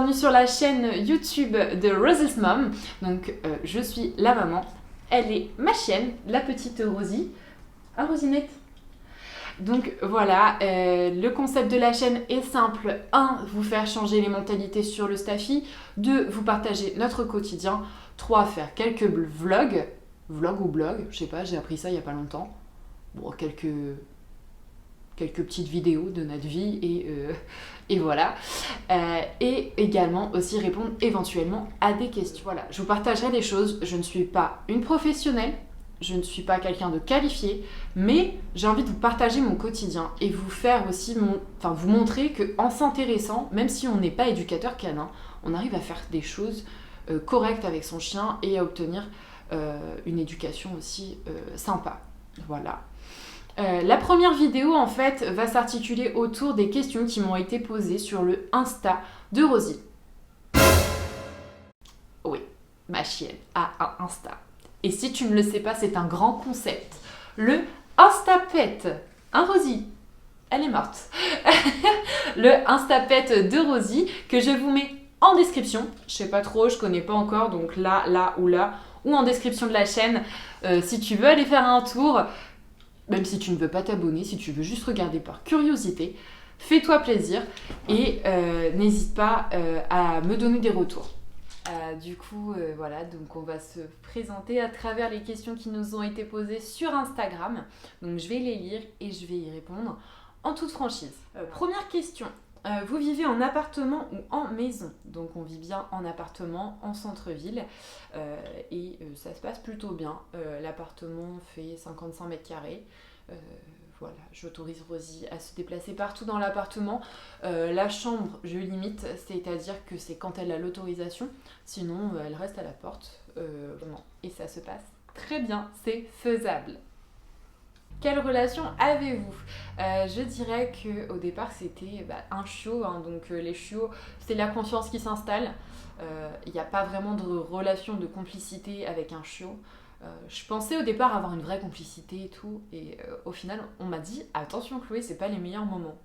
bienvenue sur la chaîne YouTube de Rosie's Mom. Donc je suis la maman, elle est ma chienne, la petite Rosie. Ah Rosinette. Donc voilà, le concept de la chaîne est simple. 1. Vous faire changer les mentalités sur le staffy. 2. Vous partager notre quotidien. 3. Faire quelques vlogs. Vlog ou blog, je sais pas, j'ai appris ça il y a pas longtemps. Bon, quelques petites vidéos de notre vie et voilà. Et également aussi répondre éventuellement à des questions. Voilà, je vous partagerai des choses. Je ne suis pas une professionnelle, je ne suis pas quelqu'un de qualifié, mais j'ai envie de vous partager mon quotidien et vous faire aussi vous montrer qu'en s'intéressant, même si on n'est pas éducateur canin, on arrive à faire des choses correctes avec son chien et à obtenir une éducation aussi sympa. Voilà. La première vidéo en fait va s'articuler autour des questions qui m'ont été posées sur le Insta de Rosie. Oui, ma chienne a un Insta. Et si tu ne le sais pas, c'est un grand concept. Le Instapet. Hein Rosie? Elle est morte. Le Instapet de Rosie que je vous mets en description. Je sais pas trop, je connais pas encore, donc là ou en description de la chaîne. Si tu veux aller faire un tour, même si tu ne veux pas t'abonner, si tu veux juste regarder par curiosité, fais-toi plaisir et n'hésite pas à me donner des retours. Voilà, donc on va se présenter à travers les questions qui nous ont été posées sur Instagram. Donc je vais les lire et je vais y répondre en toute franchise. Première question. Vous vivez en appartement ou en maison? Donc on vit bien en appartement, en centre-ville et ça se passe plutôt bien. L'appartement fait 55 mètres carrés. Voilà, j'autorise Rosie à se déplacer partout dans l'appartement. La chambre, je limite, c'est-à-dire que c'est quand elle a l'autorisation. Sinon, elle reste à la porte. Et ça se passe très bien, c'est faisable. Quelle relation avez-vous? Je dirais qu'au départ c'était un chiot, hein, donc les chiots c'est la confiance qui s'installe. Il n'y a pas vraiment de relation de complicité avec un chiot. Je pensais au départ avoir une vraie complicité et tout, et au final on m'a dit attention Chloé, c'est pas les meilleurs moments.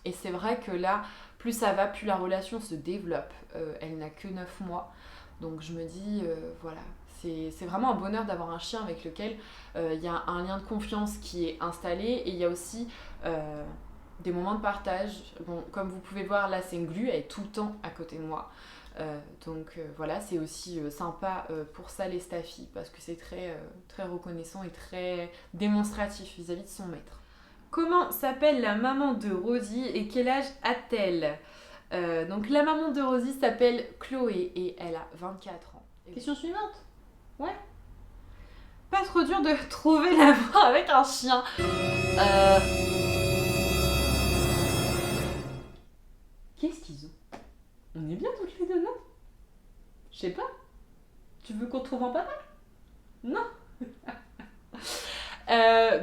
Et c'est vrai que là, plus ça va, plus la relation se développe. Elle n'a que 9 mois, donc je me dis voilà. C'est vraiment un bonheur d'avoir un chien avec lequel il y a un lien de confiance qui est installé et il y a aussi des moments de partage. Bon, comme vous pouvez voir, là c'est une glu, elle est tout le temps à côté de moi. Voilà, c'est aussi sympa pour ça les staffy parce que c'est très reconnaissant et très démonstratif vis-à-vis de son maître. Comment s'appelle la maman de Rosie et quel âge a-t-elle? Donc la maman de Rosie s'appelle Chloé et elle a 24 ans. Question suivante. Ouais. Pas trop dur de trouver l'amour avec un chien. Qu'est-ce qu'ils ont? On est bien toutes les deux, non? Je sais pas. Tu veux qu'on te trouve en papa? Non.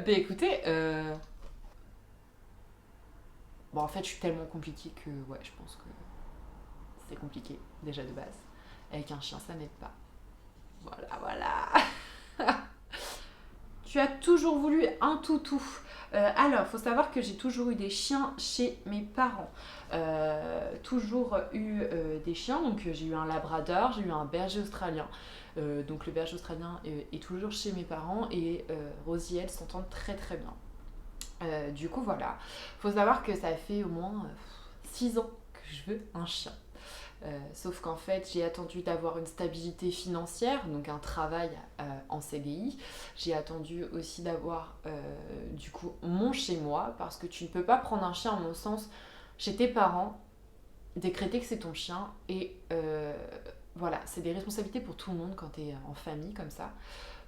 Écoutez, bon en fait je suis tellement compliquée que ouais je pense que c'est compliqué déjà de base. Avec un chien ça n'aide pas. Voilà. Tu as toujours voulu un toutou? Alors, faut savoir que j'ai toujours eu des chiens chez mes parents. Toujours eu des chiens, donc j'ai eu un labrador, j'ai eu un berger australien. Donc le berger australien est toujours chez mes parents et Rosie elle s'entendent très très bien. Du coup voilà, faut savoir que ça fait au moins 6 ans que je veux un chien. Sauf qu'en fait j'ai attendu d'avoir une stabilité financière, donc un travail en CDI. J'ai attendu aussi d'avoir du coup mon chez moi, parce que tu ne peux pas prendre un chien à mon sens chez tes parents, décréter que c'est ton chien et voilà, c'est des responsabilités pour tout le monde quand tu es en famille comme ça.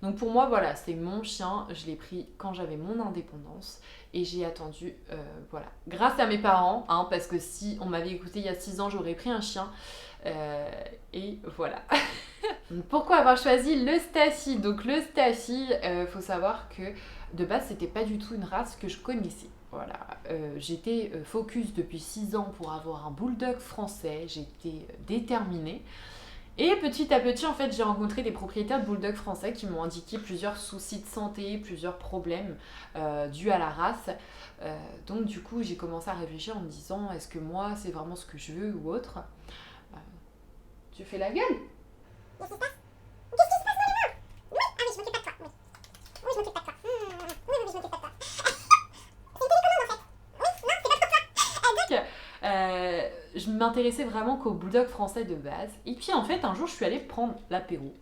Donc pour moi voilà, c'est mon chien, je l'ai pris quand j'avais mon indépendance et j'ai attendu, voilà, grâce à mes parents, hein, parce que si on m'avait écouté il y a 6 ans, j'aurais pris un chien. Et voilà. Pourquoi avoir choisi le Staffy? Donc le Staffy, faut savoir que de base c'était pas du tout une race que je connaissais. Voilà, j'étais focus depuis 6 ans pour avoir un bulldog français, j'étais déterminée. Et petit à petit, en fait, j'ai rencontré des propriétaires de bulldog français qui m'ont indiqué plusieurs soucis de santé, plusieurs problèmes dus à la race. Donc du coup, j'ai commencé à réfléchir en me disant, est-ce que moi, c'est vraiment ce que je veux ou autre? Tu fais la gueule? Qu'est-ce qui se passe? Qu'est-ce qui se passe dans les mains? Oui, ah oui, je m'occupe pas de toi. Oui, oui, je m'occupe pas de toi. Oui, oui, je m'occupe pas de toi. C'est une télécommande en fait. Oui, non, c'est pas pour toi. Je m'intéressais vraiment qu'au bulldog français de base. Et puis en fait, un jour, je suis allée prendre l'apéro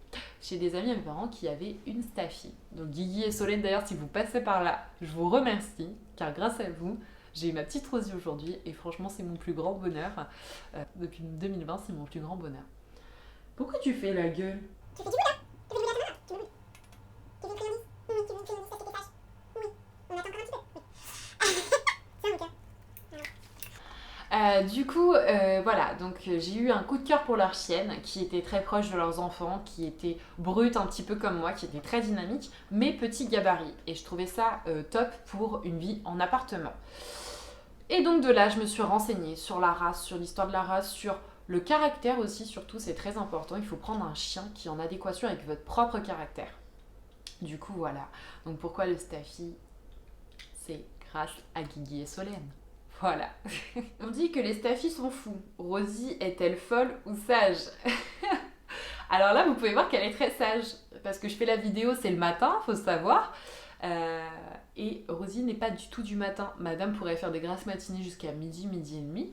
chez des amis à mes parents qui avaient une Staffy. Donc Guigui et Solène, d'ailleurs, si vous passez par là, je vous remercie, car grâce à vous, j'ai eu ma petite Rosie aujourd'hui. Et franchement, c'est mon plus grand bonheur. Depuis 2020, c'est mon plus grand bonheur. Pourquoi tu fais la gueule? Tu fais du boulot. Tu fais du boulot à ton maman. Tu veux une friandise? Oui, tu veux une friandise, ça c'était sage. Oui, on attend encore un petit peu. Oui. C'est mon cœur. Du coup, voilà, donc j'ai eu un coup de cœur pour leur chienne qui était très proche de leurs enfants, qui était brute un petit peu comme moi, qui était très dynamique, mais petit gabarit. Et je trouvais ça top pour une vie en appartement. Et donc de là, je me suis renseignée sur la race, sur l'histoire de la race, sur le caractère aussi, surtout, c'est très important. Il faut prendre un chien qui est en adéquation avec votre propre caractère. Du coup, voilà. Donc pourquoi le Staffy? C'est grâce à Guigui et Solène. Voilà. On dit que les Staffy sont fous. Rosie est-elle folle ou sage? Alors là, vous pouvez voir qu'elle est très sage. Parce que je fais la vidéo, c'est le matin, faut savoir. Et Rosie n'est pas du tout du matin. Madame pourrait faire des grasses matinées jusqu'à midi, midi et demi.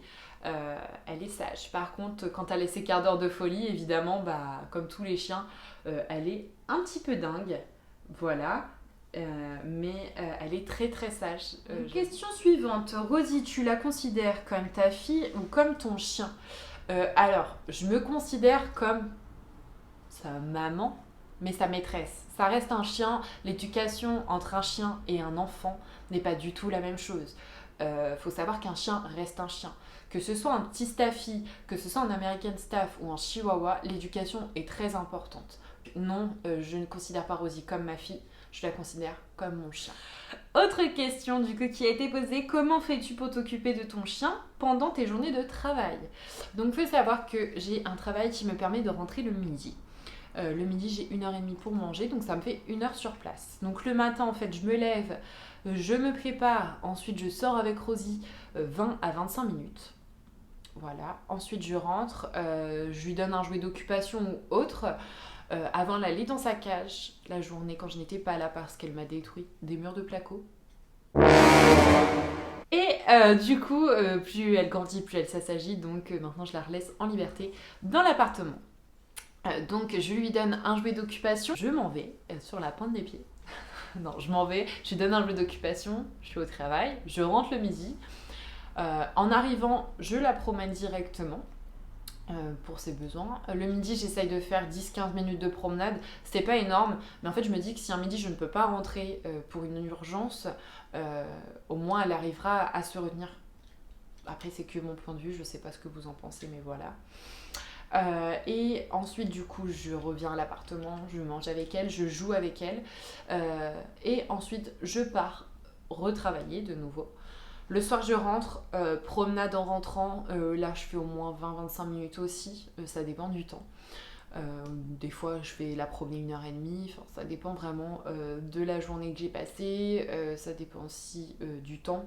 Elle est sage. Par contre, quand elle a ses quarts d'heure de folie, évidemment, comme tous les chiens, elle est un petit peu dingue. Voilà. Mais elle est très très sage. Question suivante. Rosie, tu la considères comme ta fille ou comme ton chien? Alors, je me considère comme sa maman, mais sa maîtresse. Ça reste un chien. L'éducation entre un chien et un enfant n'est pas du tout la même chose. Faut savoir qu'un chien reste un chien. Que ce soit un petit Staffy, que ce soit un American Staff ou un Chihuahua, l'éducation est très importante. Non, je ne considère pas Rosie comme ma fille, je la considère comme mon chien. Autre question du coup qui a été posée, comment fais-tu pour t'occuper de ton chien pendant tes journées de travail? Donc il faut savoir que j'ai un travail qui me permet de rentrer le midi. Le midi, j'ai 1h30 pour manger, donc ça me fait 1 heure sur place. Donc le matin, en fait, je me lève, je me prépare, ensuite je sors avec Rosie 20 à 25 minutes. Voilà, ensuite je rentre, je lui donne un jouet d'occupation ou autre. Avant d'aller dans sa cage, la journée quand je n'étais pas là parce qu'elle m'a détruit des murs de placo. Et du coup, plus elle grandit, plus elle s'assagit, donc maintenant je la relaisse en liberté dans l'appartement. Donc je lui donne un jouet d'occupation, je m'en vais sur la pointe des pieds. Non, je m'en vais, je lui donne un jouet d'occupation, je suis au travail, je rentre le midi. En arrivant, je la promène directement pour ses besoins. Le midi, j'essaye de faire 10-15 minutes de promenade. C'est pas énorme, mais en fait, je me dis que si un midi, je ne peux pas rentrer pour une urgence, au moins, elle arrivera à se retenir. Après, c'est que mon point de vue, je sais pas ce que vous en pensez, mais voilà. Et ensuite, du coup, je reviens à l'appartement, je mange avec elle, je joue avec elle. Et ensuite, je pars retravailler de nouveau. Le soir, je rentre, promenade en rentrant. Là, je fais au moins 20-25 minutes aussi. Ça dépend du temps. Des fois, je fais la promener 1h30. Enfin, ça dépend vraiment de la journée que j'ai passée. Ça dépend aussi du temps,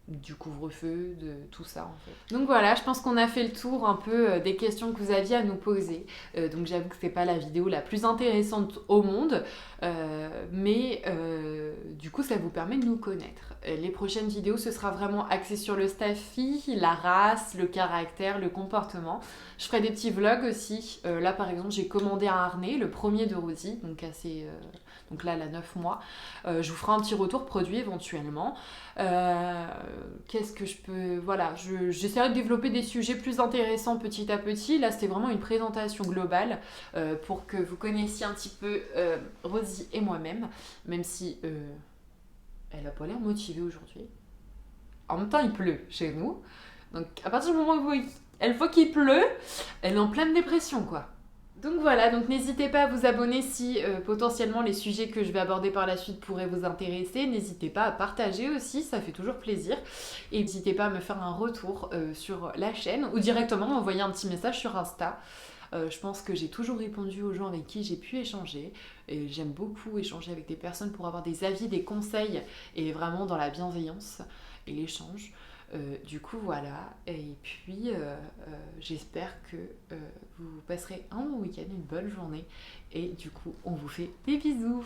du couvre-feu, de tout ça en fait. Donc voilà, je pense qu'on a fait le tour un peu des questions que vous aviez à nous poser. Donc j'avoue que c'est pas la vidéo la plus intéressante au monde, mais du coup ça vous permet de nous connaître. Les prochaines vidéos, ce sera vraiment axé sur le Staffy, la race, le caractère, le comportement. Je ferai des petits vlogs aussi. Là par exemple, j'ai commandé un harnais, le premier de Rosie, donc assez... donc là, elle a 9 mois. Je vous ferai un petit retour produit éventuellement. Qu'est-ce que je peux... Voilà, j'essaierai de développer des sujets plus intéressants petit à petit. Là, c'était vraiment une présentation globale pour que vous connaissiez un petit peu Rosie et moi-même, même si elle n'a pas l'air motivée aujourd'hui. En même temps, il pleut chez nous. Donc, à partir du moment où elle voit qu'il pleut, elle est en pleine dépression, quoi. Donc voilà, donc n'hésitez pas à vous abonner si potentiellement les sujets que je vais aborder par la suite pourraient vous intéresser. N'hésitez pas à partager aussi, ça fait toujours plaisir. Et n'hésitez pas à me faire un retour sur la chaîne ou directement m'envoyer un petit message sur Insta. Je pense que j'ai toujours répondu aux gens avec qui j'ai pu échanger. Et j'aime beaucoup échanger avec des personnes pour avoir des avis, des conseils et vraiment dans la bienveillance et l'échange. Du coup, voilà. Et puis, j'espère que vous passerez un bon week-end, une bonne journée. Et du coup, on vous fait des bisous.